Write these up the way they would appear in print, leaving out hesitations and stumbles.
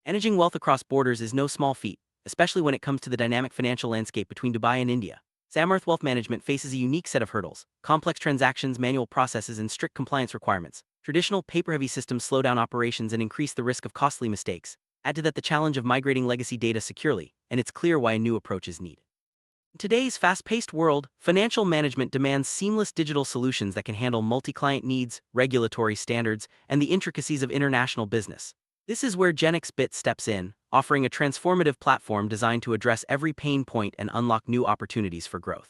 Managing wealth across borders is no small feat, especially when it comes to the dynamic financial landscape between Dubai and India. Samarth Wealth Management faces a unique set of hurdles: complex transactions, manual processes, and strict compliance requirements. Traditional paper-heavy systems slow down operations and increase the risk of costly mistakes. Add to that the challenge of migrating legacy data securely, and it's clear why a new approach is needed. In today's fast-paced world, financial management demands seamless digital solutions that can handle multi-client needs, regulatory standards, and the intricacies of international business. This is where GenixBit steps in, offering a transformative platform designed to address every pain point and unlock new opportunities for growth.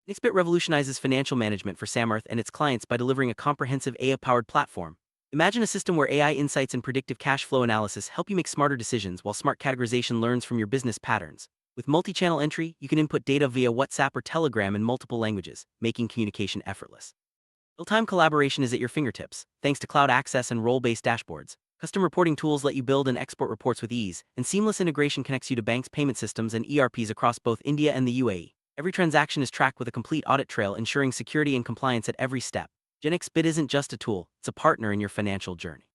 GenixBit revolutionizes financial management for Samarth and its clients by delivering a comprehensive AI-powered platform. Imagine a system where AI insights and predictive cash flow analysis help you make smarter decisions while smart categorization learns from your business patterns. With multi-channel entry, you can input data via WhatsApp or Telegram in multiple languages, making communication effortless. Real-time collaboration is at your fingertips, thanks to cloud access and role-based dashboards. Custom reporting tools let you build and export reports with ease, and seamless integration connects you to banks, payment systems, and ERPs across both India and the UAE. Every transaction is tracked with a complete audit trail, ensuring security and compliance at every step. GenixBit isn't just a tool, it's a partner in your financial journey.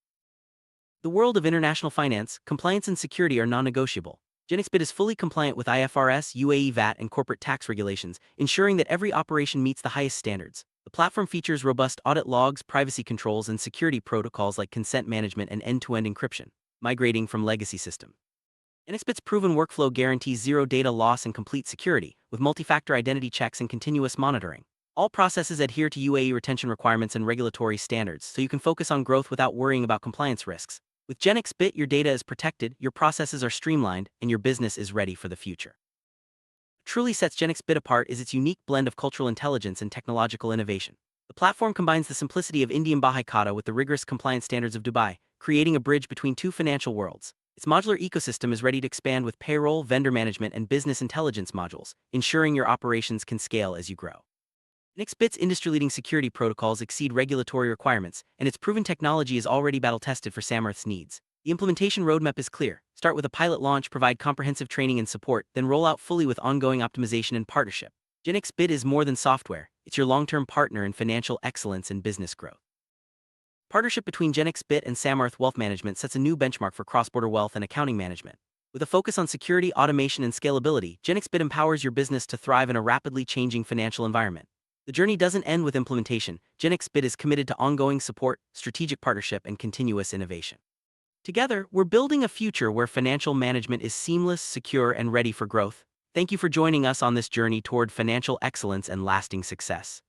The world of international finance, compliance and security are non-negotiable. GenixBit is fully compliant with IFRS, UAE VAT, and corporate tax regulations, ensuring that every operation meets the highest standards. The platform features robust audit logs, privacy controls, and security protocols like consent management and end-to-end encryption, migrating from legacy systems. GenixBit's proven workflow guarantees zero data loss and complete security, with multi-factor identity checks and continuous monitoring. All processes adhere to UAE retention requirements and regulatory standards, so you can focus on growth without worrying about compliance risks. With GenixBit, your data is protected, your processes are streamlined, and your business is ready for the future. What truly sets GenixBit apart is its unique blend of cultural intelligence and technological innovation. The platform combines the simplicity of Indian bahi khata with the rigorous compliance standards of Dubai, creating a bridge between two financial worlds. Its modular ecosystem is ready to expand with payroll, vendor management, and business intelligence modules, ensuring your operations can scale as you grow. GenixBit's industry-leading security protocols exceed regulatory requirements, and its proven technology is already battle-tested for Samarth's needs. The implementation roadmap is clear. Start with a pilot launch, provide comprehensive training and support, then roll out fully with ongoing optimization and partnership. GenixBit is more than software, it's your long-term partner in financial excellence and business growth. Partnership between GenixBit and Samarth Wealth Management sets a new benchmark for cross-border wealth and accounting management. With a focus on security, automation, and scalability, GenixBit empowers your business to thrive in a rapidly changing financial environment. The journey doesn't end with implementation. GenixBit is committed to ongoing support, strategic partnership, and continuous innovation. Together, we're building a future where financial management is seamless, secure, and ready for growth. Thank you for joining us on this journey toward financial excellence and lasting success.